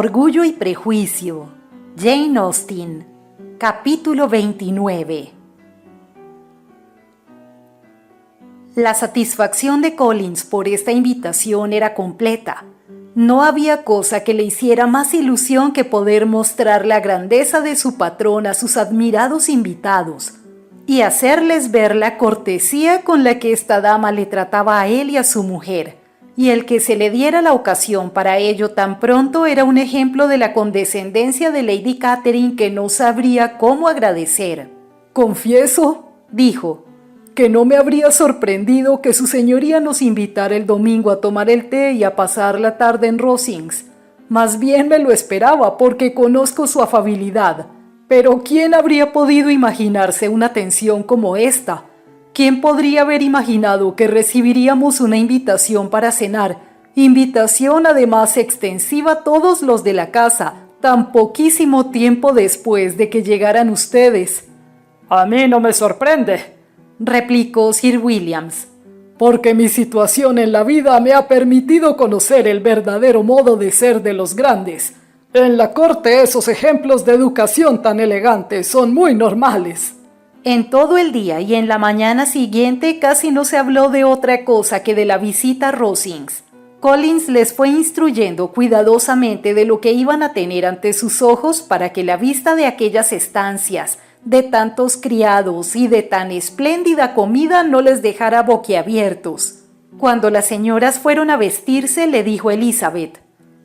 Orgullo y Prejuicio, Jane Austen, capítulo 29. La satisfacción de Collins por esta invitación era completa. No había cosa que le hiciera más ilusión que poder mostrar la grandeza de su patrón a sus admirados invitados y hacerles ver la cortesía con la que esta dama le trataba a él y a su mujer. Y el que se le diera la ocasión para ello tan pronto era un ejemplo de la condescendencia de Lady Catherine que no sabría cómo agradecer. «Confieso», dijo, «que no me habría sorprendido que su señoría nos invitara el domingo a tomar el té y a pasar la tarde en Rosings. Más bien me lo esperaba porque conozco su afabilidad. Pero ¿quién habría podido imaginarse una atención como esta? ¿Quién podría haber imaginado que recibiríamos una invitación para cenar? Invitación además extensiva a todos los de la casa, tan poquísimo tiempo después de que llegaran ustedes». «A mí no me sorprende», replicó Sir Williams, «porque mi situación en la vida me ha permitido conocer el verdadero modo de ser de los grandes. En la corte esos ejemplos de educación tan elegantes son muy normales». En todo el día y en la mañana siguiente casi no se habló de otra cosa que de la visita a Rosings. Collins les fue instruyendo cuidadosamente de lo que iban a tener ante sus ojos para que la vista de aquellas estancias, de tantos criados y de tan espléndida comida no les dejara boquiabiertos. Cuando las señoras fueron a vestirse, le dijo Elizabeth: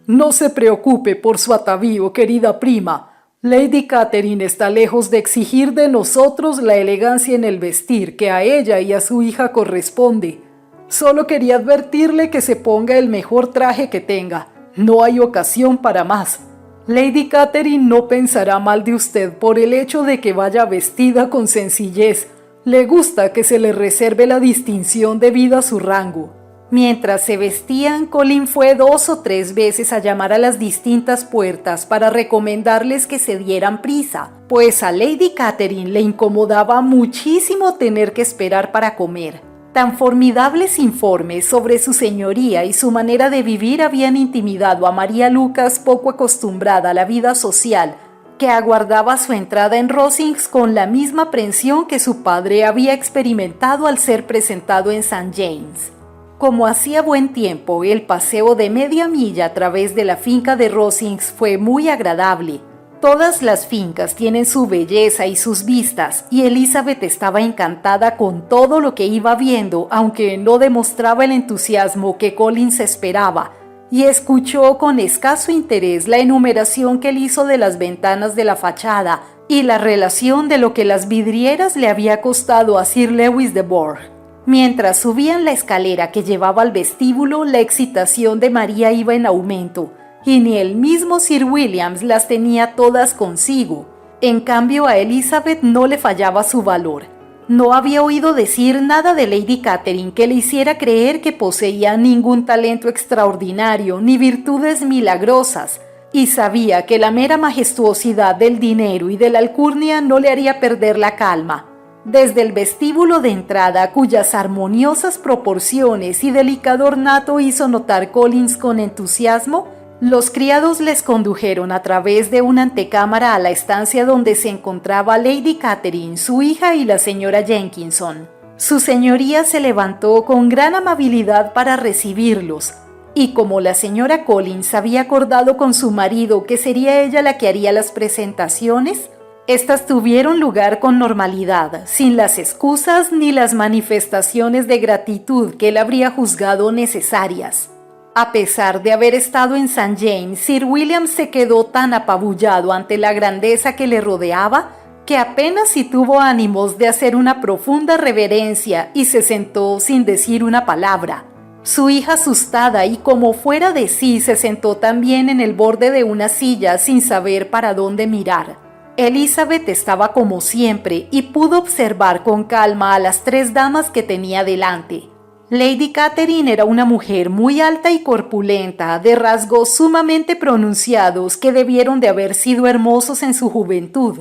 «No se preocupe por su atavío, querida prima. Lady Catherine está lejos de exigir de nosotros la elegancia en el vestir que a ella y a su hija corresponde. Solo quería advertirle que se ponga el mejor traje que tenga. No hay ocasión para más. Lady Catherine no pensará mal de usted por el hecho de que vaya vestida con sencillez. Le gusta que se le reserve la distinción debida a su rango». Mientras se vestían, Colin fue 2 o 3 veces a llamar a las distintas puertas para recomendarles que se dieran prisa, pues a Lady Catherine le incomodaba muchísimo tener que esperar para comer. Tan formidables informes sobre su señoría y su manera de vivir habían intimidado a María Lucas, poco acostumbrada a la vida social, que aguardaba su entrada en Rosings con la misma aprensión que su padre había experimentado al ser presentado en St. James. Como hacía buen tiempo, el paseo de media milla a través de la finca de Rosings fue muy agradable. Todas las fincas tienen su belleza y sus vistas, y Elizabeth estaba encantada con todo lo que iba viendo, aunque no demostraba el entusiasmo que Collins esperaba, y escuchó con escaso interés la enumeración que él hizo de las ventanas de la fachada y la relación de lo que las vidrieras le había costado a Sir Lewis de Bourgh. Mientras subían la escalera que llevaba al vestíbulo, la excitación de María iba en aumento, y ni el mismo Sir Williams las tenía todas consigo. En cambio, a Elizabeth no le fallaba su valor. No había oído decir nada de Lady Catherine que le hiciera creer que poseía ningún talento extraordinario ni virtudes milagrosas, y sabía que la mera majestuosidad del dinero y de la alcurnia no le haría perder la calma. Desde el vestíbulo de entrada, cuyas armoniosas proporciones y delicado ornato hizo notar Collins con entusiasmo, los criados les condujeron a través de una antecámara a la estancia donde se encontraba Lady Catherine, su hija y la señora Jenkinson. Su señoría se levantó con gran amabilidad para recibirlos, y como la señora Collins había acordado con su marido que sería ella la que haría las presentaciones, estas tuvieron lugar con normalidad, sin las excusas ni las manifestaciones de gratitud que él habría juzgado necesarias. A pesar de haber estado en St. James, Sir William se quedó tan apabullado ante la grandeza que le rodeaba que apenas si tuvo ánimos de hacer una profunda reverencia y se sentó sin decir una palabra. Su hija, asustada y como fuera de sí, se sentó también en el borde de una silla sin saber para dónde mirar. Elizabeth estaba como siempre y pudo observar con calma a las 3 damas que tenía delante. Lady Catherine era una mujer muy alta y corpulenta, de rasgos sumamente pronunciados que debieron de haber sido hermosos en su juventud.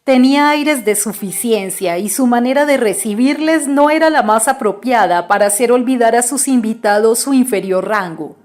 Tenía aires de suficiencia y su manera de recibirles no era la más apropiada para hacer olvidar a sus invitados su inferior rango.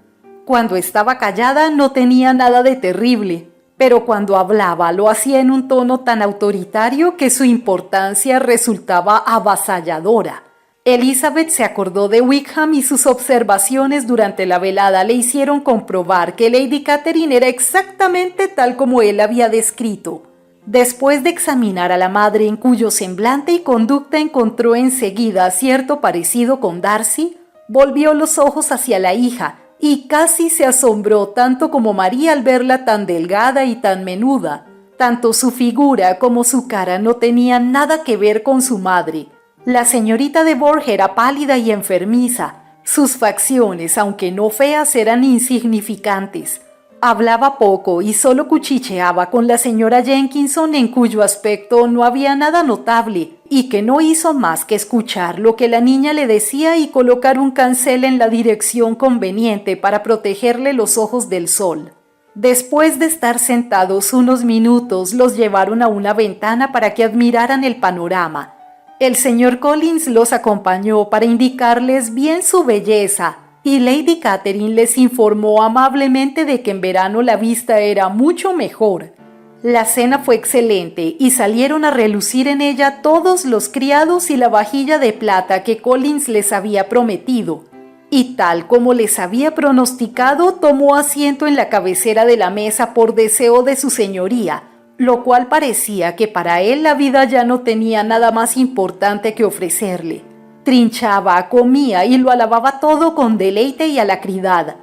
Cuando estaba callada no tenía nada de terrible, pero cuando hablaba lo hacía en un tono tan autoritario que su importancia resultaba avasalladora. Elizabeth se acordó de Wickham y sus observaciones durante la velada le hicieron comprobar que Lady Catherine era exactamente tal como él había descrito. Después de examinar a la madre en cuyo semblante y conducta encontró enseguida cierto parecido con Darcy, volvió los ojos hacia la hija y casi se asombró tanto como María al verla tan delgada y tan menuda. Tanto su figura como su cara no tenían nada que ver con su madre. La señorita de Bourgh era pálida y enfermiza. Sus facciones, aunque no feas, eran insignificantes. Hablaba poco y solo cuchicheaba con la señora Jenkinson, en cuyo aspecto no había nada notable y que no hizo más que escuchar lo que la niña le decía y colocar un cancel en la dirección conveniente para protegerle los ojos del sol. Después de estar sentados unos minutos, los llevaron a una ventana para que admiraran el panorama. El señor Collins los acompañó para indicarles bien su belleza y Lady Catherine les informó amablemente de que en verano la vista era mucho mejor. La cena fue excelente y salieron a relucir en ella todos los criados y la vajilla de plata que Collins les había prometido. Y tal como les había pronosticado, tomó asiento en la cabecera de la mesa por deseo de su señoría, lo cual parecía que para él la vida ya no tenía nada más importante que ofrecerle. Trinchaba, comía y lo alababa todo con deleite y alacridad.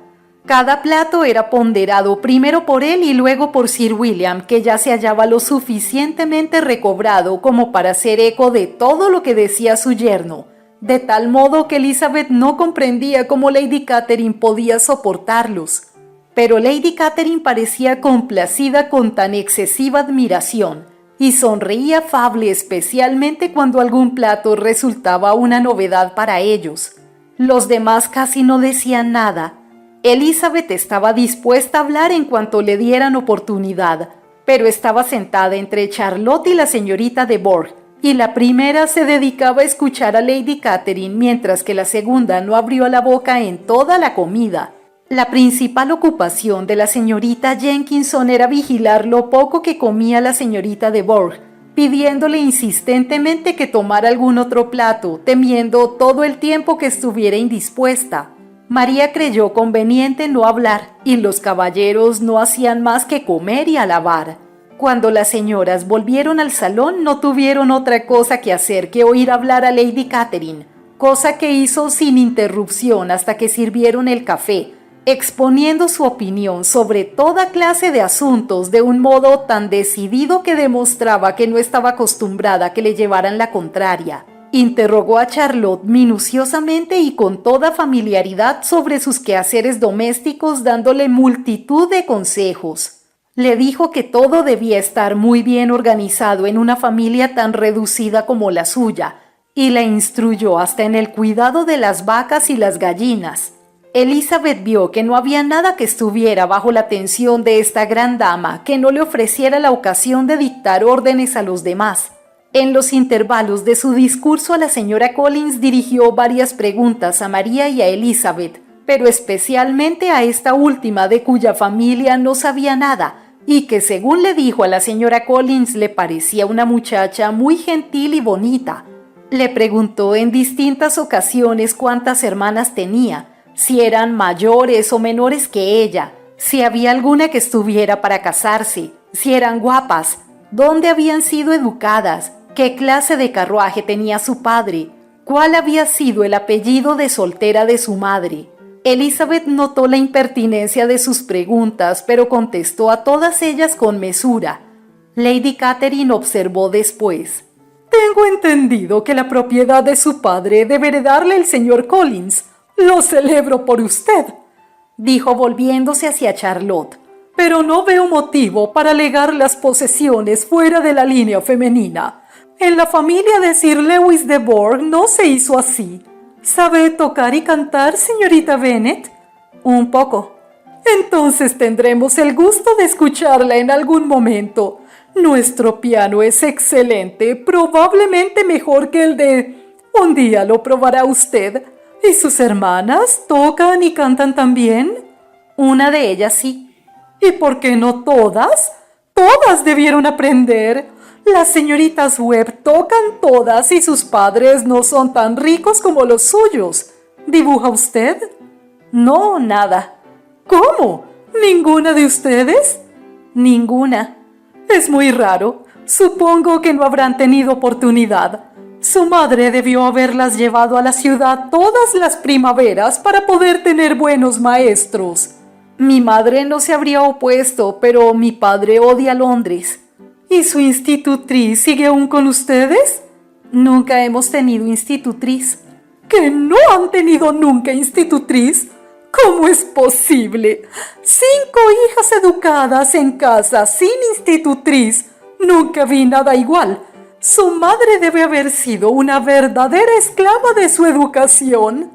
Cada plato era ponderado primero por él y luego por Sir William, que ya se hallaba lo suficientemente recobrado como para hacer eco de todo lo que decía su yerno, de tal modo que Elizabeth no comprendía cómo Lady Catherine podía soportarlos. Pero Lady Catherine parecía complacida con tan excesiva admiración y sonreía afable especialmente cuando algún plato resultaba una novedad para ellos. Los demás casi no decían nada. Elizabeth estaba dispuesta a hablar en cuanto le dieran oportunidad, pero estaba sentada entre Charlotte y la señorita de Bourgh, y la primera se dedicaba a escuchar a Lady Catherine mientras que la segunda no abrió la boca en toda la comida. La principal ocupación de la señorita Jenkinson era vigilar lo poco que comía la señorita de Bourgh, pidiéndole insistentemente que tomara algún otro plato, temiendo todo el tiempo que estuviera indispuesta. María creyó conveniente no hablar y los caballeros no hacían más que comer y alabar. Cuando las señoras volvieron al salón no tuvieron otra cosa que hacer que oír hablar a Lady Catherine, cosa que hizo sin interrupción hasta que sirvieron el café, exponiendo su opinión sobre toda clase de asuntos de un modo tan decidido que demostraba que no estaba acostumbrada a que le llevaran la contraria. Interrogó a Charlotte minuciosamente y con toda familiaridad sobre sus quehaceres domésticos, dándole multitud de consejos. Le dijo que todo debía estar muy bien organizado en una familia tan reducida como la suya, y la instruyó hasta en el cuidado de las vacas y las gallinas. Elizabeth vio que no había nada que estuviera bajo la atención de esta gran dama que no le ofreciera la ocasión de dictar órdenes a los demás. En los intervalos de su discurso a la señora Collins dirigió varias preguntas a María y a Elizabeth, pero especialmente a esta última, de cuya familia no sabía nada, y que según le dijo a la señora Collins le parecía una muchacha muy gentil y bonita. Le preguntó en distintas ocasiones cuántas hermanas tenía, si eran mayores o menores que ella, si había alguna que estuviera para casarse, si eran guapas, dónde habían sido educadas, qué clase de carruaje tenía su padre, cuál había sido el apellido de soltera de su madre. Elizabeth notó la impertinencia de sus preguntas, pero contestó a todas ellas con mesura. Lady Catherine observó después: «Tengo entendido que la propiedad de su padre debe heredarle el señor Collins. Lo celebro por usted», dijo volviéndose hacia Charlotte, «pero no veo motivo para legar las posesiones fuera de la línea femenina. En la familia de Sir Lewis de Bourgh no se hizo así. ¿Sabe tocar y cantar, señorita Bennet?» «Un poco». «Entonces tendremos el gusto de escucharla en algún momento. Nuestro piano es excelente, probablemente mejor que el de... Un día lo probará usted. ¿Y sus hermanas tocan y cantan también?» Una de ellas sí. ¿Y por qué no todas? Todas debieron aprender. Las señoritas Webb tocan todas y sus padres no son tan ricos como los suyos. ¿Dibuja usted? No, nada. ¿Cómo? ¿Ninguna de ustedes? Ninguna. Es muy raro. Supongo que no habrán tenido oportunidad. Su madre debió haberlas llevado a la ciudad todas las primaveras para poder tener buenos maestros. Mi madre no se habría opuesto, pero mi padre odia Londres. ¿Y su institutriz sigue aún con ustedes? Nunca hemos tenido institutriz. ¿Que no han tenido nunca institutriz? ¿Cómo es posible? 5 hijas educadas en casa sin institutriz. Nunca vi nada igual. Su madre debe haber sido una verdadera esclava de su educación.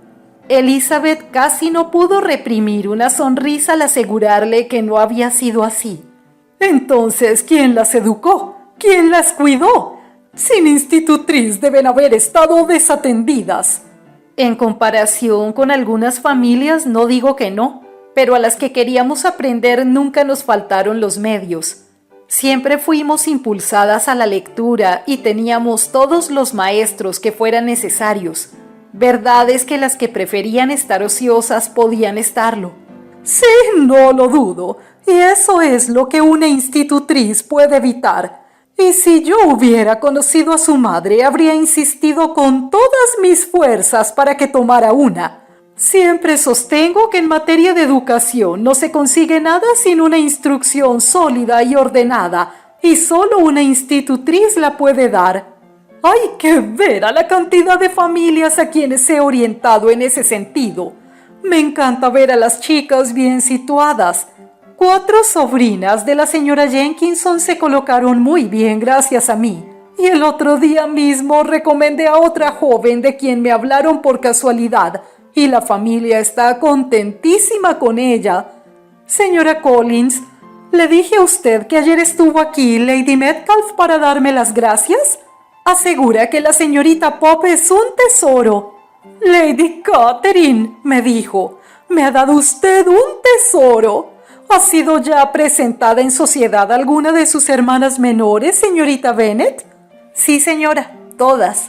Elizabeth casi no pudo reprimir una sonrisa al asegurarle que no había sido así. Entonces, ¿quién las educó? ¿Quién las cuidó? Sin institutriz deben haber estado desatendidas. En comparación con algunas familias, no digo que no, pero a las que queríamos aprender nunca nos faltaron los medios. Siempre fuimos impulsadas a la lectura y teníamos todos los maestros que fueran necesarios. Verdad es que las que preferían estar ociosas podían estarlo. Sí, no lo dudo, y eso es lo que una institutriz puede evitar. Y si yo hubiera conocido a su madre, habría insistido con todas mis fuerzas para que tomara una. Siempre sostengo que en materia de educación no se consigue nada sin una instrucción sólida y ordenada, y solo una institutriz la puede dar. Hay que ver a la cantidad de familias a quienes he orientado en ese sentido. Me encanta ver a las chicas bien situadas. 4 sobrinas de la señora Jenkinson se colocaron muy bien gracias a mí. Y el otro día mismo recomendé a otra joven de quien me hablaron por casualidad, y la familia está contentísima con ella. Señora Collins, ¿le dije a usted que ayer estuvo aquí Lady Metcalfe para darme las gracias? Asegura que la señorita Pope es un tesoro. Lady Catherine, me dijo, me ha dado usted un tesoro. ¿Ha sido ya presentada en sociedad alguna de sus hermanas menores, señorita Bennet? Sí, señora, todas.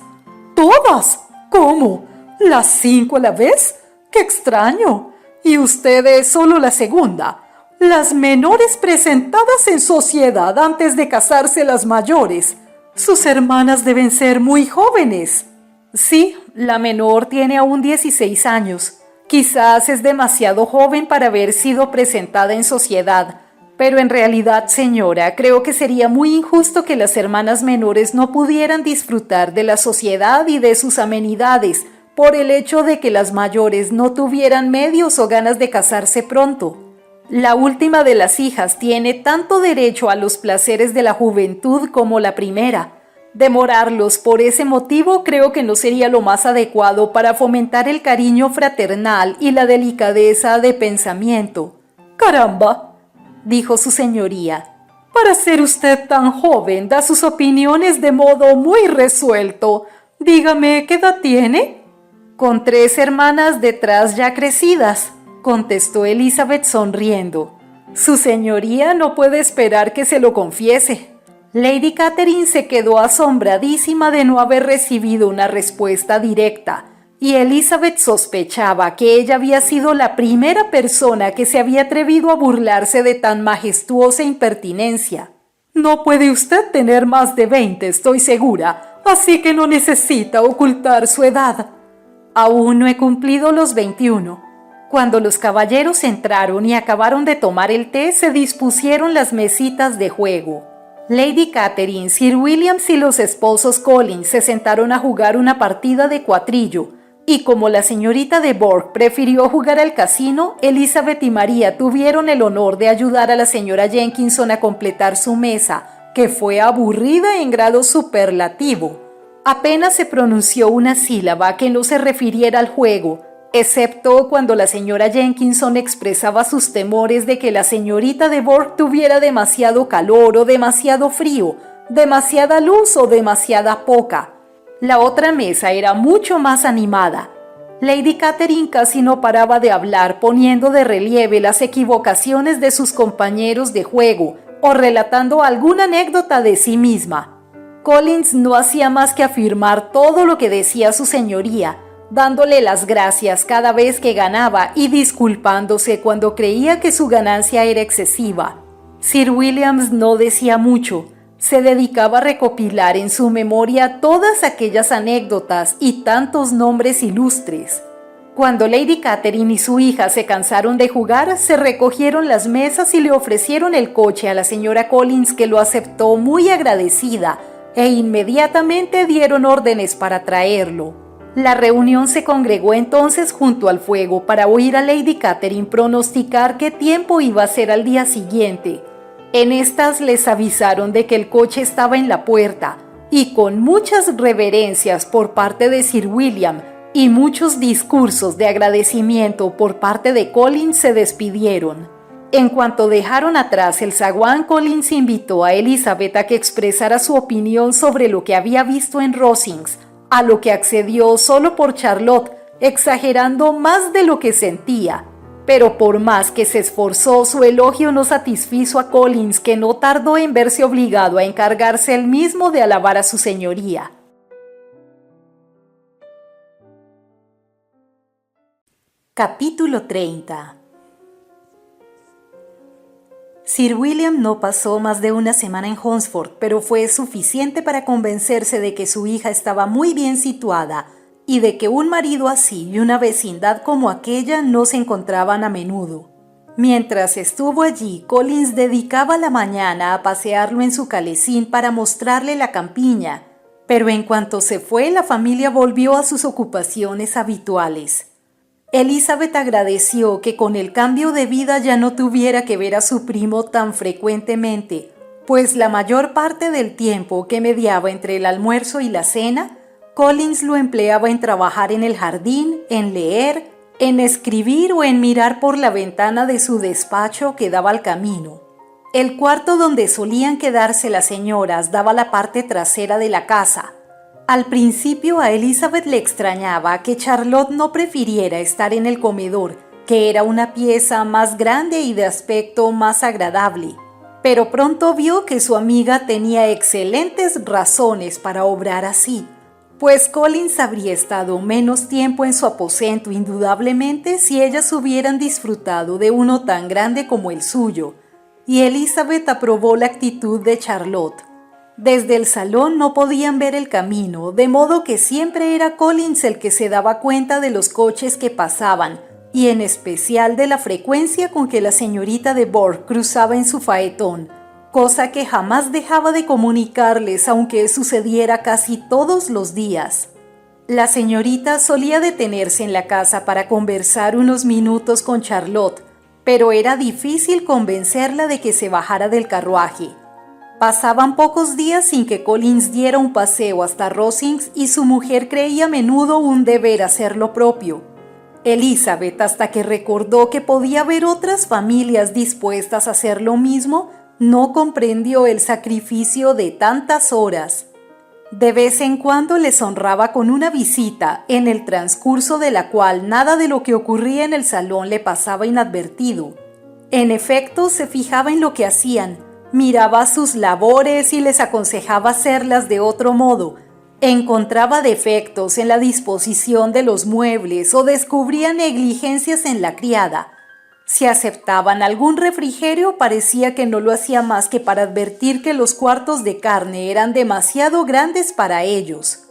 ¿Todas? ¿Cómo? ¿Las 5 a la vez? ¡Qué extraño! Y usted es solo la segunda. Las menores presentadas en sociedad antes de casarse las mayores. Sus hermanas deben ser muy jóvenes. Sí, la menor tiene aún 16 años. Quizás es demasiado joven para haber sido presentada en sociedad, pero en realidad, señora, creo que sería muy injusto que las hermanas menores no pudieran disfrutar de la sociedad y de sus amenidades por el hecho de que las mayores no tuvieran medios o ganas de casarse pronto. La última de las hijas tiene tanto derecho a los placeres de la juventud como la primera. Demorarlos por ese motivo creo que no sería lo más adecuado para fomentar el cariño fraternal y la delicadeza de pensamiento. «Caramba», dijo su señoría, «para ser usted tan joven da sus opiniones de modo muy resuelto. Dígame, ¿qué edad tiene?» «Con 3 hermanas detrás ya crecidas», contestó Elizabeth sonriendo. «Su señoría no puede esperar que se lo confiese». Lady Catherine se quedó asombradísima de no haber recibido una respuesta directa, y Elizabeth sospechaba que ella había sido la primera persona que se había atrevido a burlarse de tan majestuosa impertinencia. «No puede usted tener más de 20, estoy segura, así que no necesita ocultar su edad». «Aún no he cumplido los 21». Cuando los caballeros entraron y acabaron de tomar el té, se dispusieron las mesitas de juego. Lady Catherine, Sir Williams y los esposos Collins se sentaron a jugar una partida de cuatrillo, y como la señorita de Bourgh prefirió jugar al casino, Elizabeth y María tuvieron el honor de ayudar a la señora Jenkinson a completar su mesa, que fue aburrida en grado superlativo. Apenas se pronunció una sílaba que no se refiriera al juego, excepto cuando la señora Jenkinson expresaba sus temores de que la señorita de Bourgh tuviera demasiado calor o demasiado frío, demasiada luz o demasiada poca. La otra mesa era mucho más animada. Lady Catherine casi no paraba de hablar, poniendo de relieve las equivocaciones de sus compañeros de juego o relatando alguna anécdota de sí misma. Collins no hacía más que afirmar todo lo que decía su señoría, dándole las gracias cada vez que ganaba y disculpándose cuando creía que su ganancia era excesiva. Sir William no decía mucho. Se dedicaba a recopilar en su memoria todas aquellas anécdotas y tantos nombres ilustres. Cuando Lady Catherine y su hija se cansaron de jugar, se recogieron las mesas y le ofrecieron el coche a la señora Collins, que lo aceptó muy agradecida, e inmediatamente dieron órdenes para traerlo. La reunión se congregó entonces junto al fuego para oír a Lady Catherine pronosticar qué tiempo iba a ser al día siguiente. En estas les avisaron de que el coche estaba en la puerta, y con muchas reverencias por parte de Sir William y muchos discursos de agradecimiento por parte de Collins se despidieron. En cuanto dejaron atrás el zaguán, Collins invitó a Elizabeth a que expresara su opinión sobre lo que había visto en Rosings, a lo que accedió solo por Charlotte, exagerando más de lo que sentía. Pero por más que se esforzó, su elogio no satisfizo a Collins, que no tardó en verse obligado a encargarse él mismo de alabar a su señoría. Capítulo 30. Sir William no pasó más de una semana en Hunsford, pero fue suficiente para convencerse de que su hija estaba muy bien situada y de que un marido así y una vecindad como aquella no se encontraban a menudo. Mientras estuvo allí, Collins dedicaba la mañana a pasearlo en su calesín para mostrarle la campiña, pero en cuanto se fue, la familia volvió a sus ocupaciones habituales. Elizabeth agradeció que con el cambio de vida ya no tuviera que ver a su primo tan frecuentemente, pues la mayor parte del tiempo que mediaba entre el almuerzo y la cena, Collins lo empleaba en trabajar en el jardín, en leer, en escribir o en mirar por la ventana de su despacho que daba al camino. El cuarto donde solían quedarse las señoras daba a la parte trasera de la casa. Al principio a Elizabeth le extrañaba que Charlotte no prefiriera estar en el comedor, que era una pieza más grande y de aspecto más agradable, pero pronto vio que su amiga tenía excelentes razones para obrar así, pues Collins habría estado menos tiempo en su aposento indudablemente si ellas hubieran disfrutado de uno tan grande como el suyo, y Elizabeth aprobó la actitud de Charlotte. Desde el salón no podían ver el camino, de modo que siempre era Collins el que se daba cuenta de los coches que pasaban, y en especial de la frecuencia con que la señorita de Bourgh cruzaba en su faetón, cosa que jamás dejaba de comunicarles, aunque sucediera casi todos los días. La señorita solía detenerse en la casa para conversar unos minutos con Charlotte, pero era difícil convencerla de que se bajara del carruaje. Pasaban pocos días sin que Collins diera un paseo hasta Rosings y su mujer creía a menudo un deber hacer lo propio. Elizabeth, hasta que recordó que podía haber otras familias dispuestas a hacer lo mismo, no comprendió el sacrificio de tantas horas. De vez en cuando les honraba con una visita, en el transcurso de la cual nada de lo que ocurría en el salón le pasaba inadvertido. En efecto, se fijaba en lo que hacían, miraba sus labores y les aconsejaba hacerlas de otro modo. Encontraba defectos en la disposición de los muebles o descubría negligencias en la criada. Si aceptaban algún refrigerio, parecía que no lo hacía más que para advertir que los cuartos de carne eran demasiado grandes para ellos.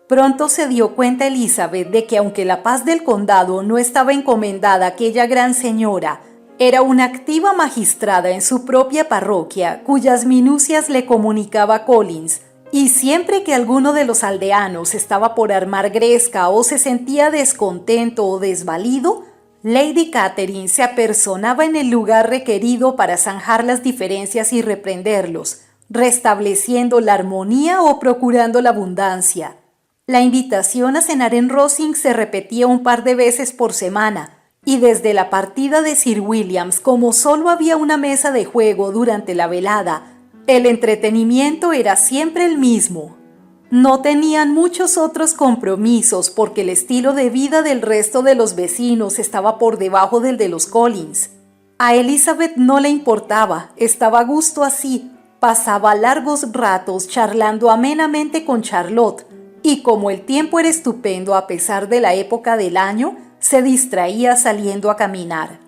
Pronto se dio cuenta Elizabeth de que aunque la paz del condado no estaba encomendada a aquella gran señora, era una activa magistrada en su propia parroquia, cuyas minucias le comunicaba Collins, y siempre que alguno de los aldeanos estaba por armar gresca o se sentía descontento o desvalido, Lady Catherine se apersonaba en el lugar requerido para zanjar las diferencias y reprenderlos, restableciendo la armonía o procurando la abundancia. La invitación a cenar en Rosings se repetía un par de veces por semana, y desde la partida de Sir William, como solo había una mesa de juego durante la velada, el entretenimiento era siempre el mismo. No tenían muchos otros compromisos porque el estilo de vida del resto de los vecinos estaba por debajo del de los Collins. A Elizabeth no le importaba, estaba a gusto así, pasaba largos ratos charlando amenamente con Charlotte y como el tiempo era estupendo a pesar de la época del año, se distraía saliendo a caminar.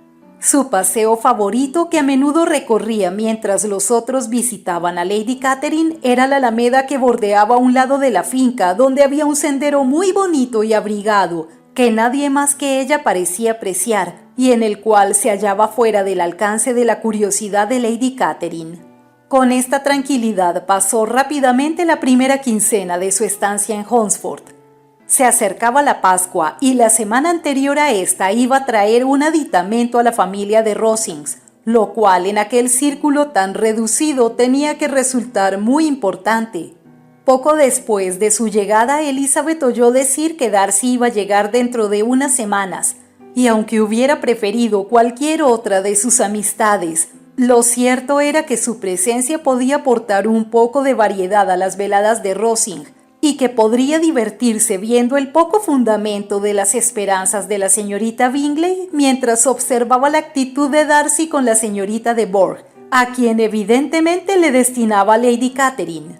Su paseo favorito que a menudo recorría mientras los otros visitaban a Lady Catherine era la alameda que bordeaba un lado de la finca donde había un sendero muy bonito y abrigado que nadie más que ella parecía apreciar y en el cual se hallaba fuera del alcance de la curiosidad de Lady Catherine. Con esta tranquilidad pasó rápidamente la primera quincena de su estancia en Hunsford. Se acercaba la Pascua y la semana anterior a esta iba a traer un aditamento a la familia de Rosings, lo cual en aquel círculo tan reducido tenía que resultar muy importante. Poco después de su llegada, Elizabeth oyó decir que Darcy iba a llegar dentro de unas semanas, y aunque hubiera preferido cualquier otra de sus amistades, lo cierto era que su presencia podía aportar un poco de variedad a las veladas de Rosings, y que podría divertirse viendo el poco fundamento de las esperanzas de la señorita Bingley mientras observaba la actitud de Darcy con la señorita de Bourgh, a quien evidentemente le destinaba Lady Catherine.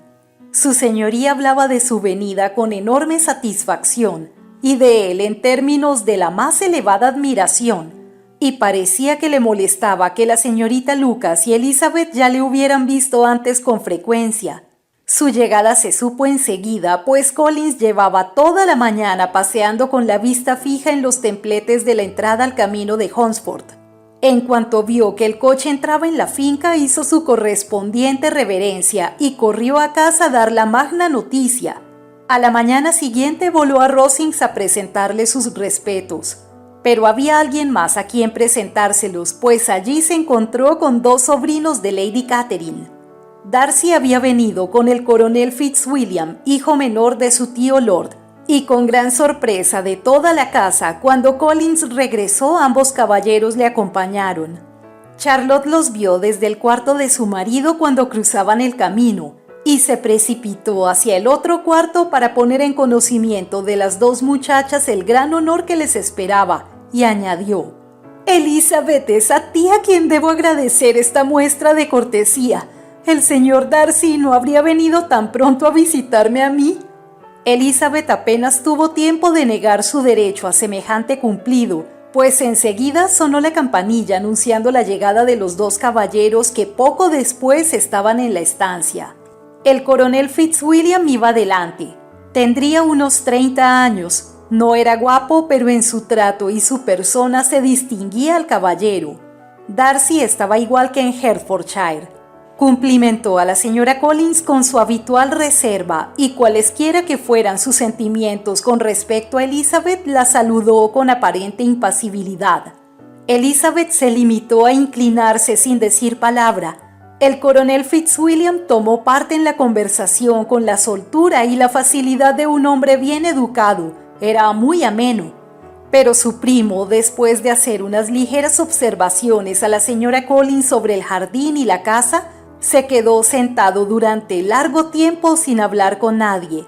Su señoría hablaba de su venida con enorme satisfacción y de él en términos de la más elevada admiración, y parecía que le molestaba que la señorita Lucas y Elizabeth ya le hubieran visto antes con frecuencia. Su llegada se supo enseguida, pues Collins llevaba toda la mañana paseando con la vista fija en los templetes de la entrada al camino de Hunsford. En cuanto vio que el coche entraba en la finca, hizo su correspondiente reverencia y corrió a casa a dar la magna noticia. A la mañana siguiente voló a Rosings a presentarle sus respetos. Pero había alguien más a quien presentárselos, pues allí se encontró con dos sobrinos de Lady Catherine. Darcy había venido con el coronel Fitzwilliam, hijo menor de su tío Lord, y con gran sorpresa de toda la casa, cuando Collins regresó, ambos caballeros le acompañaron. Charlotte los vio desde el cuarto de su marido cuando cruzaban el camino, y se precipitó hacia el otro cuarto para poner en conocimiento de las dos muchachas el gran honor que les esperaba, y añadió: «Elizabeth, es a ti a quien debo agradecer esta muestra de cortesía. ¿El señor Darcy no habría venido tan pronto a visitarme a mí?» Elizabeth apenas tuvo tiempo de negar su derecho a semejante cumplido, pues enseguida sonó la campanilla anunciando la llegada de los dos caballeros que poco después estaban en la estancia. El coronel Fitzwilliam iba delante. Tendría unos 30 años. No era guapo, pero en su trato y su persona se distinguía al caballero. Darcy estaba igual que en Hertfordshire. Cumplimentó a la señora Collins con su habitual reserva y cualesquiera que fueran sus sentimientos con respecto a Elizabeth, la saludó con aparente impasibilidad. Elizabeth se limitó a inclinarse sin decir palabra. El coronel Fitzwilliam tomó parte en la conversación con la soltura y la facilidad de un hombre bien educado. Era muy ameno. Pero su primo, después de hacer unas ligeras observaciones a la señora Collins sobre el jardín y la casa, se quedó sentado durante largo tiempo sin hablar con nadie.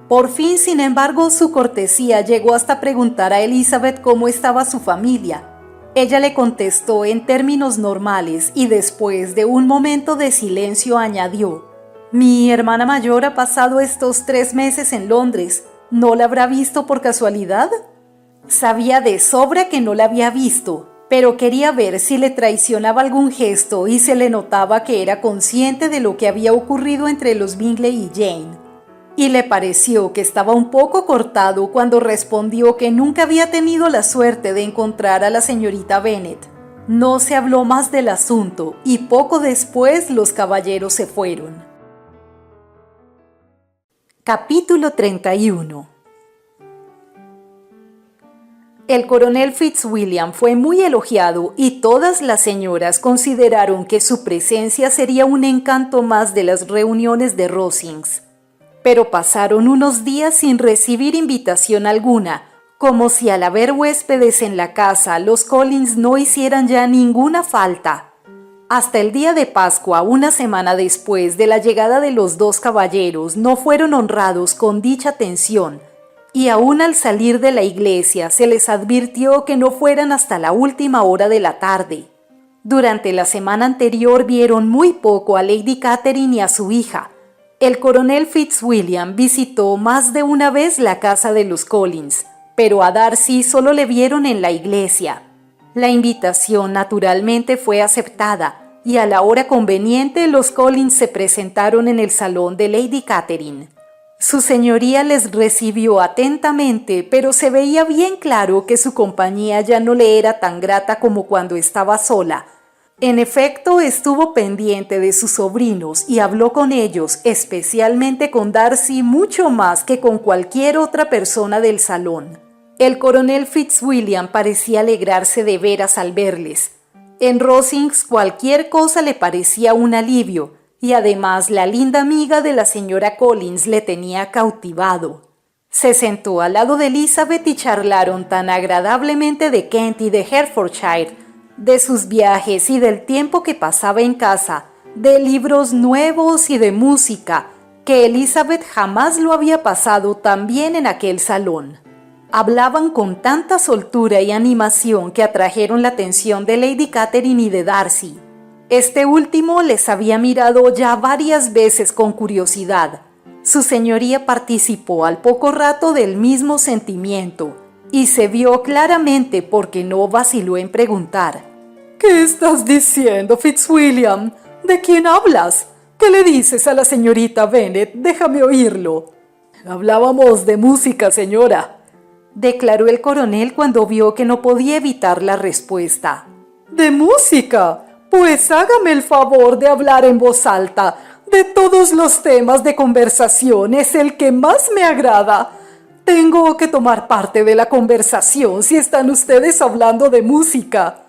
Por fin, sin embargo, su cortesía llegó hasta preguntar a Elizabeth cómo estaba su familia. Ella le contestó en términos normales y después de un momento de silencio añadió: «Mi hermana mayor ha pasado estos 3 meses en Londres. ¿No la habrá visto por casualidad?» Sabía de sobra que no la había visto, pero quería ver si le traicionaba algún gesto y se le notaba que era consciente de lo que había ocurrido entre los Bingley y Jane. Y le pareció que estaba un poco cortado cuando respondió que nunca había tenido la suerte de encontrar a la señorita Bennet. No se habló más del asunto y poco después los caballeros se fueron. Capítulo 31. El coronel Fitzwilliam fue muy elogiado y todas las señoras consideraron que su presencia sería un encanto más de las reuniones de Rosings. Pero pasaron unos días sin recibir invitación alguna, como si al haber huéspedes en la casa los Collins no hicieran ya ninguna falta. Hasta el día de Pascua, una semana después de la llegada de los dos caballeros, no fueron honrados con dicha atención, y aún al salir de la iglesia se les advirtió que no fueran hasta la última hora de la tarde. Durante la semana anterior vieron muy poco a Lady Catherine y a su hija. El coronel Fitzwilliam visitó más de una vez la casa de los Collins, pero a Darcy solo le vieron en la iglesia. La invitación naturalmente fue aceptada, y a la hora conveniente los Collins se presentaron en el salón de Lady Catherine. Su señoría les recibió atentamente, pero se veía bien claro que su compañía ya no le era tan grata como cuando estaba sola. En efecto, estuvo pendiente de sus sobrinos y habló con ellos, especialmente con Darcy, mucho más que con cualquier otra persona del salón. El coronel Fitzwilliam parecía alegrarse de veras al verles. En Rosings cualquier cosa le parecía un alivio, y además la linda amiga de la señora Collins le tenía cautivado. Se sentó al lado de Elizabeth y charlaron tan agradablemente de Kent y de Hertfordshire, de sus viajes y del tiempo que pasaba en casa, de libros nuevos y de música, que Elizabeth jamás lo había pasado tan bien en aquel salón. Hablaban con tanta soltura y animación que atrajeron la atención de Lady Catherine y de Darcy. Este último les había mirado ya varias veces con curiosidad. Su señoría participó al poco rato del mismo sentimiento y se vio claramente porque no vaciló en preguntar: «¿Qué estás diciendo, Fitzwilliam? ¿De quién hablas? ¿Qué le dices a la señorita Bennet? Déjame oírlo». «Hablábamos de música, señora», declaró el coronel cuando vio que no podía evitar la respuesta. «¿De música? Pues hágame el favor de hablar en voz alta. De todos los temas de conversación es el que más me agrada. Tengo que tomar parte de la conversación si están ustedes hablando de música.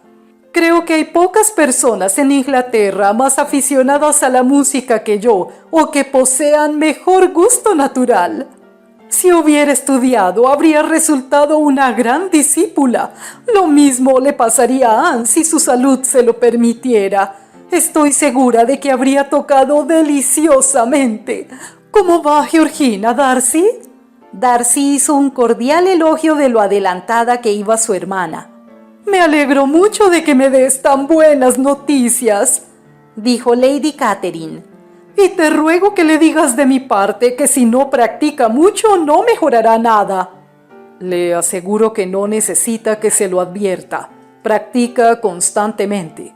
Creo que hay pocas personas en Inglaterra más aficionadas a la música que yo, o que posean mejor gusto natural. Si hubiera estudiado, habría resultado una gran discípula. Lo mismo le pasaría a Anne si su salud se lo permitiera. Estoy segura de que habría tocado deliciosamente. ¿Cómo va Georgina, Darcy?» Darcy hizo un cordial elogio de lo adelantada que iba su hermana. «Me alegro mucho de que me des tan buenas noticias», dijo Lady Catherine. «Y te ruego que le digas de mi parte que si no practica mucho no mejorará nada». «Le aseguro que no necesita que se lo advierta. Practica constantemente».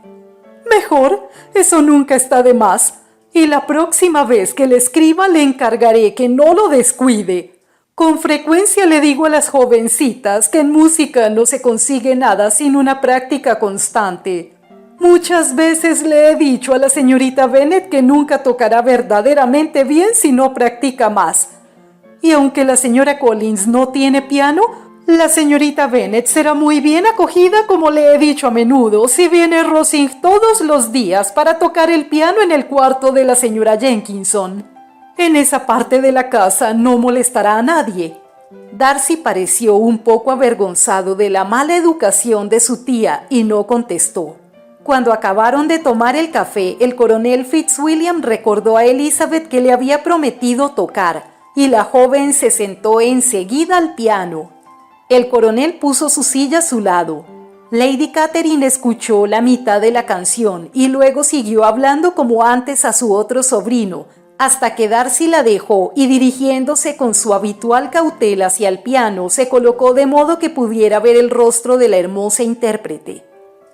«Mejor, eso nunca está de más. Y la próxima vez que le escriba le encargaré que no lo descuide. Con frecuencia le digo a las jovencitas que en música no se consigue nada sin una práctica constante. Muchas veces le he dicho a la señorita Bennet que nunca tocará verdaderamente bien si no practica más. Y aunque la señora Collins no tiene piano, la señorita Bennet será muy bien acogida, como le he dicho a menudo, si viene Rosing todos los días para tocar el piano en el cuarto de la señora Jenkinson. En esa parte de la casa no molestará a nadie». Darcy pareció un poco avergonzado de la mala educación de su tía y no contestó. Cuando acabaron de tomar el café, el coronel Fitzwilliam recordó a Elizabeth que le había prometido tocar, y la joven se sentó enseguida al piano. El coronel puso su silla a su lado. Lady Catherine escuchó la mitad de la canción y luego siguió hablando como antes a su otro sobrino, hasta que Darcy la dejó y, dirigiéndose con su habitual cautela hacia el piano, se colocó de modo que pudiera ver el rostro de la hermosa intérprete.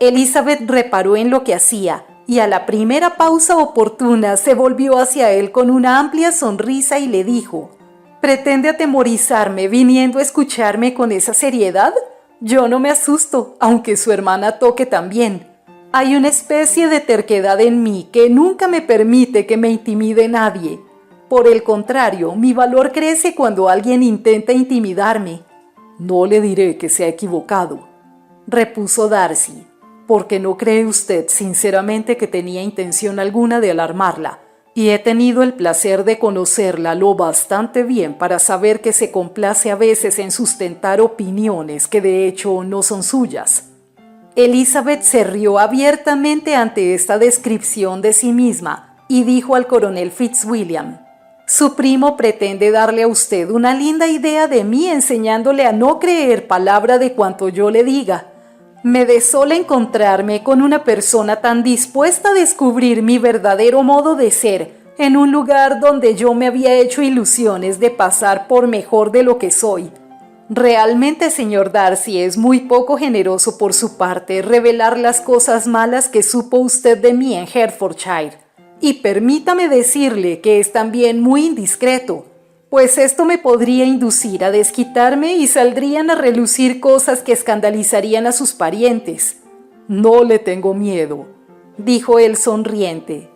Elizabeth reparó en lo que hacía y a la primera pausa oportuna se volvió hacia él con una amplia sonrisa y le dijo: «¿Pretende atemorizarme viniendo a escucharme con esa seriedad? Yo no me asusto, aunque su hermana toque también. Hay una especie de terquedad en mí que nunca me permite que me intimide nadie. Por el contrario, mi valor crece cuando alguien intenta intimidarme». «No le diré que se ha equivocado», repuso Darcy, «porque no cree usted sinceramente que tenía intención alguna de alarmarla, y he tenido el placer de conocerla lo bastante bien para saber que se complace a veces en sustentar opiniones que de hecho no son suyas». Elizabeth se rió abiertamente ante esta descripción de sí misma y dijo al coronel Fitzwilliam: «Su primo pretende darle a usted una linda idea de mí enseñándole a no creer palabra de cuanto yo le diga. Me desola encontrarme con una persona tan dispuesta a descubrir mi verdadero modo de ser en un lugar donde yo me había hecho ilusiones de pasar por mejor de lo que soy. Realmente, señor Darcy, es muy poco generoso por su parte revelar las cosas malas que supo usted de mí en Hertfordshire. Y permítame decirle que es también muy indiscreto, pues esto me podría inducir a desquitarme y saldrían a relucir cosas que escandalizarían a sus parientes». «No le tengo miedo», dijo él sonriente.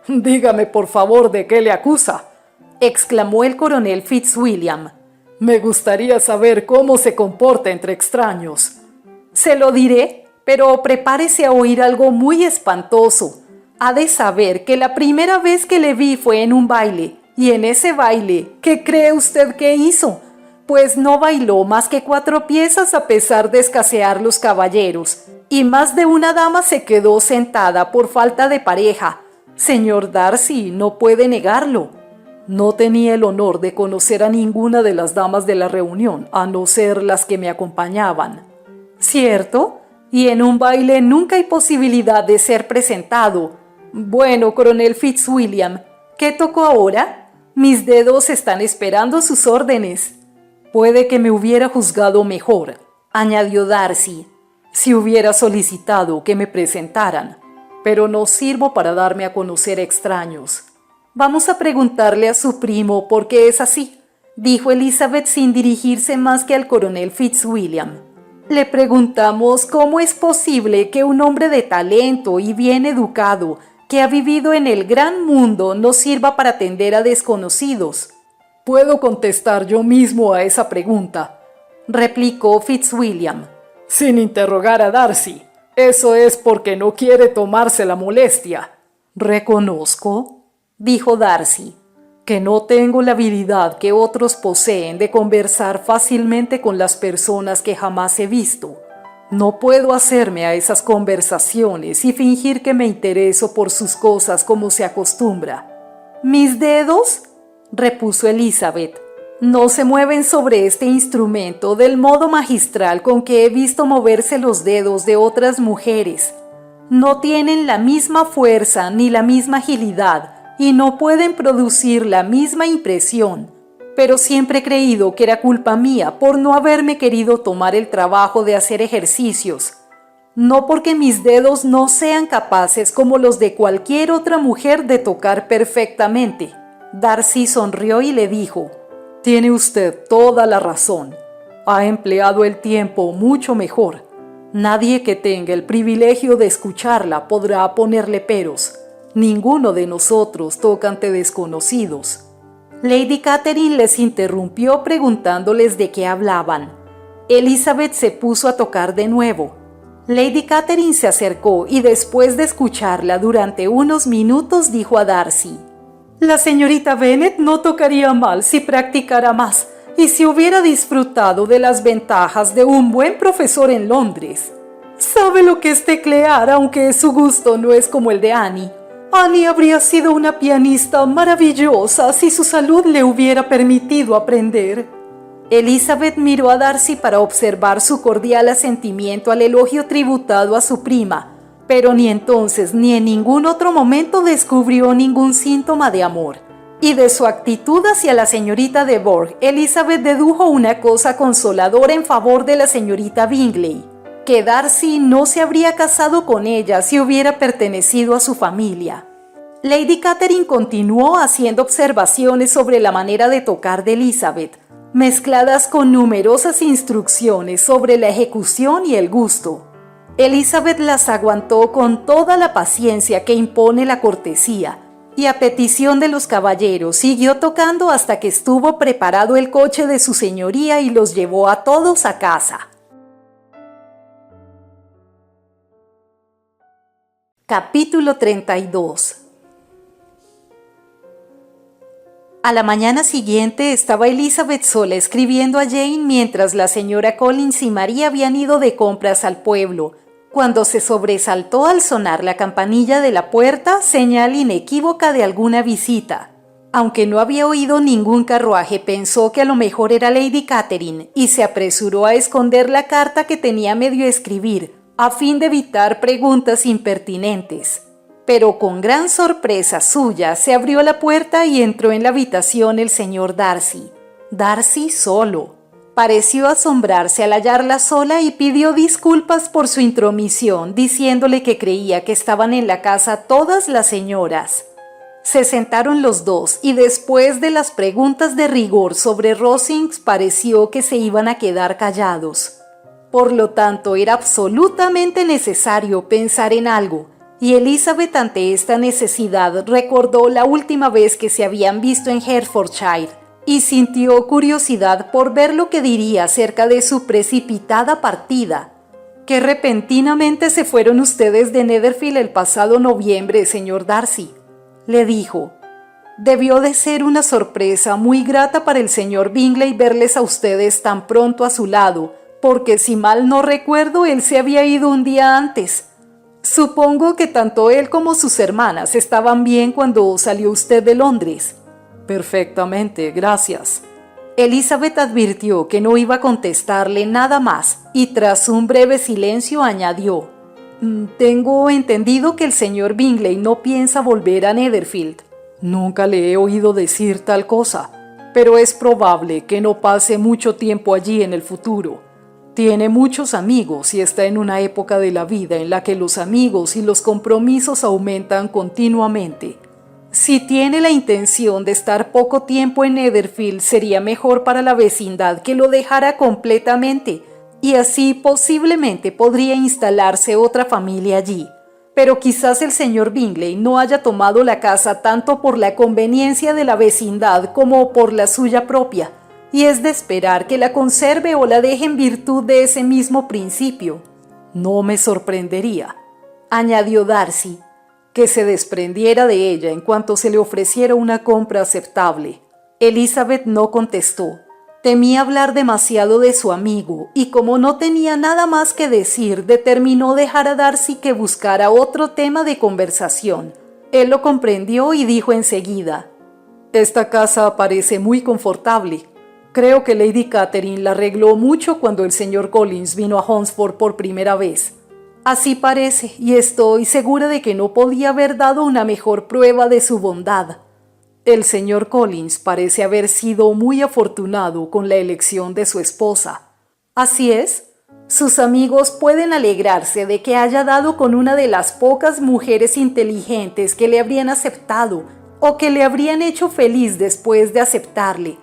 «Dígame por favor de qué le acusa», exclamó el coronel Fitzwilliam. «Me gustaría saber cómo se comporta entre extraños». «Se lo diré, pero prepárese a oír algo muy espantoso. Ha de saber que la primera vez que le vi fue en un baile, y en ese baile, ¿qué cree usted que hizo? Pues no bailó más que 4 piezas a pesar de escasear los caballeros, y más de una dama se quedó sentada por falta de pareja. Señor Darcy, no puede negarlo». «No tenía el honor de conocer a ninguna de las damas de la reunión, a no ser las que me acompañaban». «¿Cierto? Y en un baile nunca hay posibilidad de ser presentado. Bueno, coronel Fitzwilliam, ¿qué tocó ahora? Mis dedos están esperando sus órdenes». «Puede que me hubiera juzgado mejor», añadió Darcy, «si hubiera solicitado que me presentaran, pero no sirvo para darme a conocer extraños». «Vamos a preguntarle a su primo por qué es así», dijo Elizabeth sin dirigirse más que al coronel Fitzwilliam. «Le preguntamos cómo es posible que un hombre de talento y bien educado, que ha vivido en el gran mundo, no sirva para atender a desconocidos». «Puedo contestar yo mismo a esa pregunta», replicó Fitzwilliam, «sin interrogar a Darcy. Eso es porque no quiere tomarse la molestia». «Reconozco», dijo Darcy, «que no tengo la habilidad que otros poseen de conversar fácilmente con las personas que jamás he visto. No puedo hacerme a esas conversaciones y fingir que me intereso por sus cosas como se acostumbra». «¿Mis dedos?», repuso Elizabeth, «no se mueven sobre este instrumento del modo magistral con que he visto moverse los dedos de otras mujeres. No tienen la misma fuerza ni la misma agilidad y no pueden producir la misma impresión, pero siempre he creído que era culpa mía por no haberme querido tomar el trabajo de hacer ejercicios. No porque mis dedos no sean capaces como los de cualquier otra mujer de tocar perfectamente». Darcy sonrió y le dijo: «Tiene usted toda la razón. Ha empleado el tiempo mucho mejor. Nadie que tenga el privilegio de escucharla podrá ponerle peros. Ninguno de nosotros toca ante desconocidos». Lady Catherine les interrumpió preguntándoles de qué hablaban. Elizabeth se puso a tocar de nuevo. Lady Catherine se acercó y después de escucharla durante unos minutos dijo a Darcy: «La señorita Bennet no tocaría mal si practicara más y si hubiera disfrutado de las ventajas de un buen profesor en Londres. Sabe lo que es teclear, aunque su gusto no es como el de Annie. Annie habría sido una pianista maravillosa si su salud le hubiera permitido aprender». Elizabeth miró a Darcy para observar su cordial asentimiento al elogio tributado a su prima, pero ni entonces ni en ningún otro momento descubrió ningún síntoma de amor. Y de su actitud hacia la señorita de Bourgh, Elizabeth dedujo una cosa consoladora en favor de la señorita Bingley: que Darcy no se habría casado con ella si hubiera pertenecido a su familia. Lady Catherine continuó haciendo observaciones sobre la manera de tocar de Elizabeth, mezcladas con numerosas instrucciones sobre la ejecución y el gusto. Elizabeth las aguantó con toda la paciencia que impone la cortesía, y a petición de los caballeros siguió tocando hasta que estuvo preparado el coche de su señoría y los llevó a todos a casa. Capítulo 32. A la mañana siguiente estaba Elizabeth sola escribiendo a Jane mientras la señora Collins y María habían ido de compras al pueblo, cuando se sobresaltó al sonar la campanilla de la puerta, señal inequívoca de alguna visita. Aunque no había oído ningún carruaje, pensó que a lo mejor era Lady Catherine y se apresuró a esconder la carta que tenía medio escribir, a fin de evitar preguntas impertinentes. Pero con gran sorpresa suya se abrió la puerta y entró en la habitación el señor Darcy. Darcy solo. Pareció asombrarse al hallarla sola y pidió disculpas por su intromisión, diciéndole que creía que estaban en la casa todas las señoras. Se sentaron los dos y después de las preguntas de rigor sobre Rosings pareció que se iban a quedar callados. Por lo tanto, era absolutamente necesario pensar en algo, y Elizabeth ante esta necesidad recordó la última vez que se habían visto en Hertfordshire y sintió curiosidad por ver lo que diría acerca de su precipitada partida. «¿Qué repentinamente se fueron ustedes de Netherfield el pasado noviembre, señor Darcy?», le dijo. «Debió de ser una sorpresa muy grata para el señor Bingley verles a ustedes tan pronto a su lado, porque si mal no recuerdo, él se había ido un día antes. Supongo que tanto él como sus hermanas estaban bien cuando salió usted de Londres». «Perfectamente, gracias». Elizabeth advirtió que no iba a contestarle nada más y tras un breve silencio añadió: «Tengo entendido que el señor Bingley no piensa volver a Netherfield». «Nunca le he oído decir tal cosa, pero es probable que no pase mucho tiempo allí en el futuro. Tiene muchos amigos y está en una época de la vida en la que los amigos y los compromisos aumentan continuamente. Si tiene la intención de estar poco tiempo en Netherfield, sería mejor para la vecindad que lo dejara completamente, y así posiblemente podría instalarse otra familia allí. Pero quizás el señor Bingley no haya tomado la casa tanto por la conveniencia de la vecindad como por la suya propia, y es de esperar que la conserve o la deje en virtud de ese mismo principio». «No me sorprendería», añadió Darcy, «que se desprendiera de ella en cuanto se le ofreciera una compra aceptable». Elizabeth no contestó. Temía hablar demasiado de su amigo y como no tenía nada más que decir, determinó dejar a Darcy que buscara otro tema de conversación. Él lo comprendió y dijo enseguida: «Esta casa parece muy confortable. Creo que Lady Catherine la arregló mucho cuando el señor Collins vino a Hunsford por primera vez». «Así parece, y estoy segura de que no podía haber dado una mejor prueba de su bondad». «El señor Collins parece haber sido muy afortunado con la elección de su esposa». «Así es. Sus amigos pueden alegrarse de que haya dado con una de las pocas mujeres inteligentes que le habrían aceptado o que le habrían hecho feliz después de aceptarle.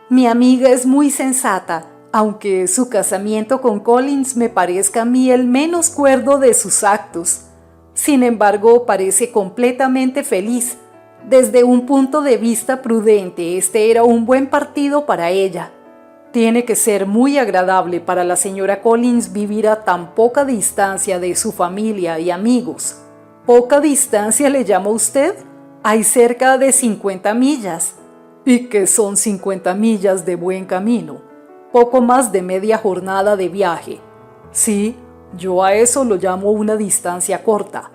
Mi amiga es muy sensata, aunque su casamiento con Collins me parezca a mí el menos cuerdo de sus actos. Sin embargo, parece completamente feliz. Desde un punto de vista prudente, este era un buen partido para ella. Tiene que ser muy agradable para la señora Collins vivir a tan poca distancia de su familia y amigos». «¿Poca distancia le llama usted? Hay cerca de 50 millas». «¿Y qué son 50 millas de buen camino? Poco más de media jornada de viaje». «Sí, yo a eso lo llamo una distancia corta».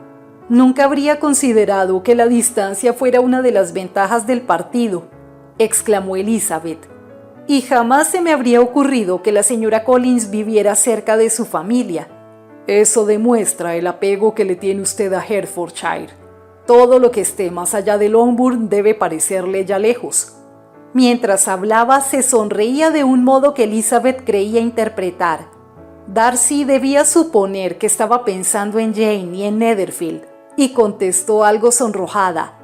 «Nunca habría considerado que la distancia fuera una de las ventajas del partido», exclamó Elizabeth. «Y jamás se me habría ocurrido que la señora Collins viviera cerca de su familia. Eso demuestra el apego que le tiene usted a Hertfordshire. Todo lo que esté más allá de Longbourn debe parecerle ya lejos». Mientras hablaba, se sonreía de un modo que Elizabeth creía interpretar. Darcy debía suponer que estaba pensando en Jane y en Netherfield, y contestó algo sonrojada: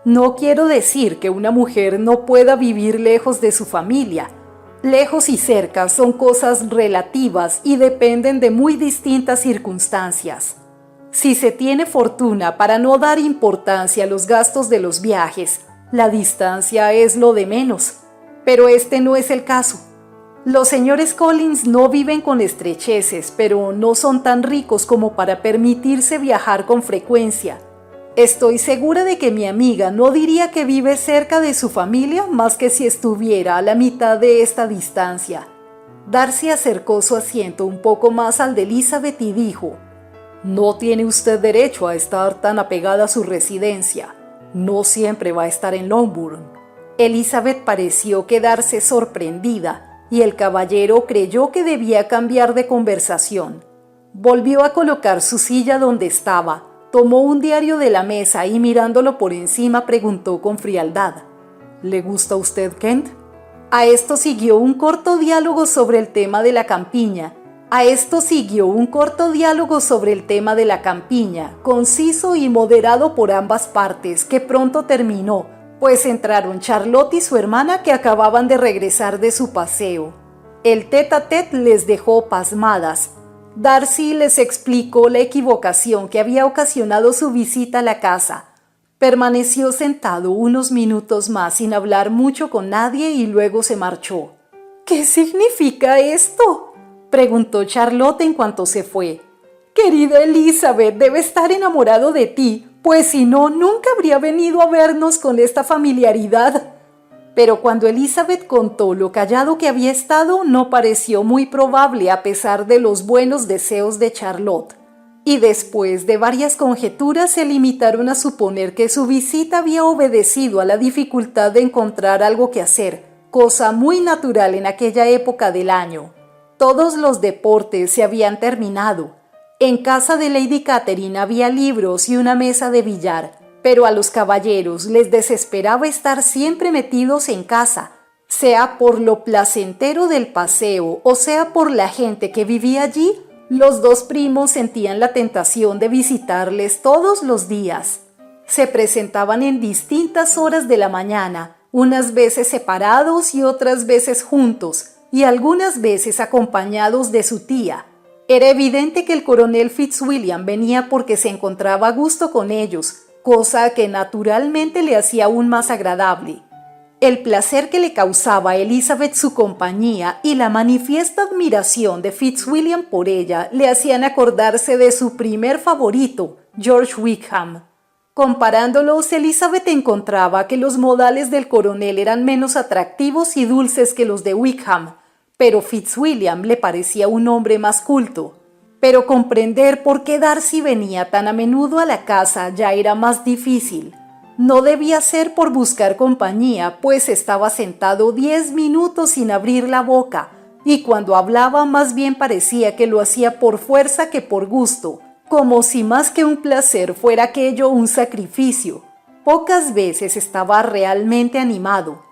«No quiero decir que una mujer no pueda vivir lejos de su familia. Lejos y cerca son cosas relativas y dependen de muy distintas circunstancias. Si se tiene fortuna para no dar importancia a los gastos de los viajes, la distancia es lo de menos, pero este no es el caso. Los señores Collins no viven con estrecheces, pero no son tan ricos como para permitirse viajar con frecuencia. Estoy segura de que mi amiga no diría que vive cerca de su familia más que si estuviera a la mitad de esta distancia». Darcy acercó su asiento un poco más al de Elizabeth y dijo: No tiene usted derecho a estar tan apegada a su residencia. No siempre va a estar en Longbourn. Elizabeth pareció quedarse sorprendida y el caballero creyó que debía cambiar de conversación. Volvió a colocar su silla donde estaba, tomó un diario de la mesa y mirándolo por encima preguntó con frialdad: ¿Le gusta a usted Kent? A esto siguió un corto diálogo sobre el tema de la campiña. Conciso y moderado por ambas partes, que pronto terminó, pues entraron Charlotte y su hermana que acababan de regresar de su paseo. El tête-à-tête les dejó pasmadas. Darcy les explicó la equivocación que había ocasionado su visita a la casa. Permaneció sentado unos minutos más sin hablar mucho con nadie y luego se marchó. ¿Qué significa esto?, preguntó Charlotte en cuanto se fue. Querida Elizabeth, debe estar enamorado de ti, pues si no, nunca habría venido a vernos con esta familiaridad. Pero cuando Elizabeth contó lo callado que había estado, no pareció muy probable a pesar de los buenos deseos de Charlotte. Y después de varias conjeturas se limitaron a suponer que su visita había obedecido a la dificultad de encontrar algo que hacer, cosa muy natural en aquella época del año. Todos los deportes se habían terminado. En casa de Lady Catherine había libros y una mesa de billar, pero a los caballeros les desesperaba estar siempre metidos en casa, sea por lo placentero del paseo o sea por la gente que vivía allí. Los dos primos sentían la tentación de visitarles todos los días. Se presentaban en distintas horas de la mañana, unas veces separados y otras veces juntos, y algunas veces acompañados de su tía. Era evidente que el coronel Fitzwilliam venía porque se encontraba a gusto con ellos, cosa que naturalmente le hacía aún más agradable. El placer que le causaba a Elizabeth su compañía y la manifiesta admiración de Fitzwilliam por ella le hacían acordarse de su primer favorito, George Wickham. Comparándolos, Elizabeth encontraba que los modales del coronel eran menos atractivos y dulces que los de Wickham, pero Fitzwilliam le parecía un hombre más culto. Pero comprender por qué Darcy venía tan a menudo a la casa ya era más difícil. No debía ser por buscar compañía, pues estaba sentado 10 minutos sin abrir la boca, y cuando hablaba más bien parecía que lo hacía por fuerza que por gusto, como si más que un placer fuera aquello un sacrificio. Pocas veces estaba realmente animado.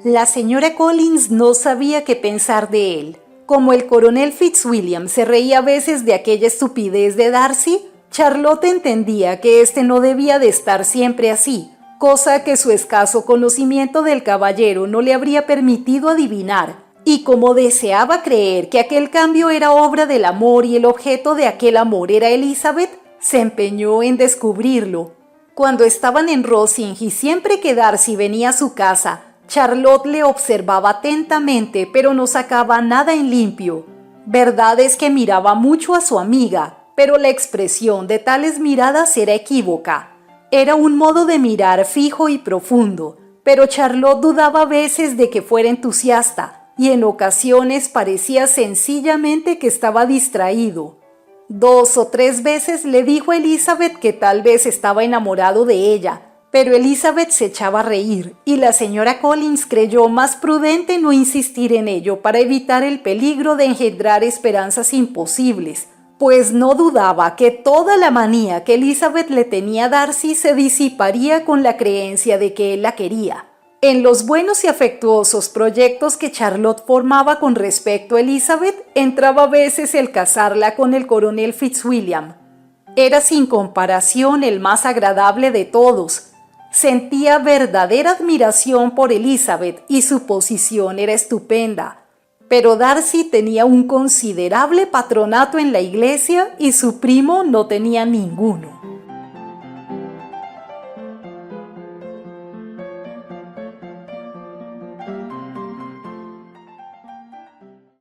La señora Collins no sabía qué pensar de él. Como el coronel Fitzwilliam se reía a veces de aquella estupidez de Darcy, Charlotte entendía que éste no debía de estar siempre así, cosa que su escaso conocimiento del caballero no le habría permitido adivinar, y como deseaba creer que aquel cambio era obra del amor y el objeto de aquel amor era Elizabeth, se empeñó en descubrirlo. Cuando estaban en Rosings y siempre que Darcy venía a su casa, Charlotte le observaba atentamente, pero no sacaba nada en limpio. Verdad es que miraba mucho a su amiga, pero la expresión de tales miradas era equívoca. Era un modo de mirar fijo y profundo, pero Charlotte dudaba a veces de que fuera entusiasta, y en ocasiones parecía sencillamente que estaba distraído. 2 o 3 veces le dijo a Elizabeth que tal vez estaba enamorado de ella, pero Elizabeth se echaba a reír, y la señora Collins creyó más prudente no insistir en ello para evitar el peligro de engendrar esperanzas imposibles, pues no dudaba que toda la manía que Elizabeth le tenía a Darcy se disiparía con la creencia de que él la quería. En los buenos y afectuosos proyectos que Charlotte formaba con respecto a Elizabeth, entraba a veces el casarla con el coronel Fitzwilliam. Era sin comparación el más agradable de todos. Sentía verdadera admiración por Elizabeth y su posición era estupenda. Pero Darcy tenía un considerable patronato en la iglesia y su primo no tenía ninguno.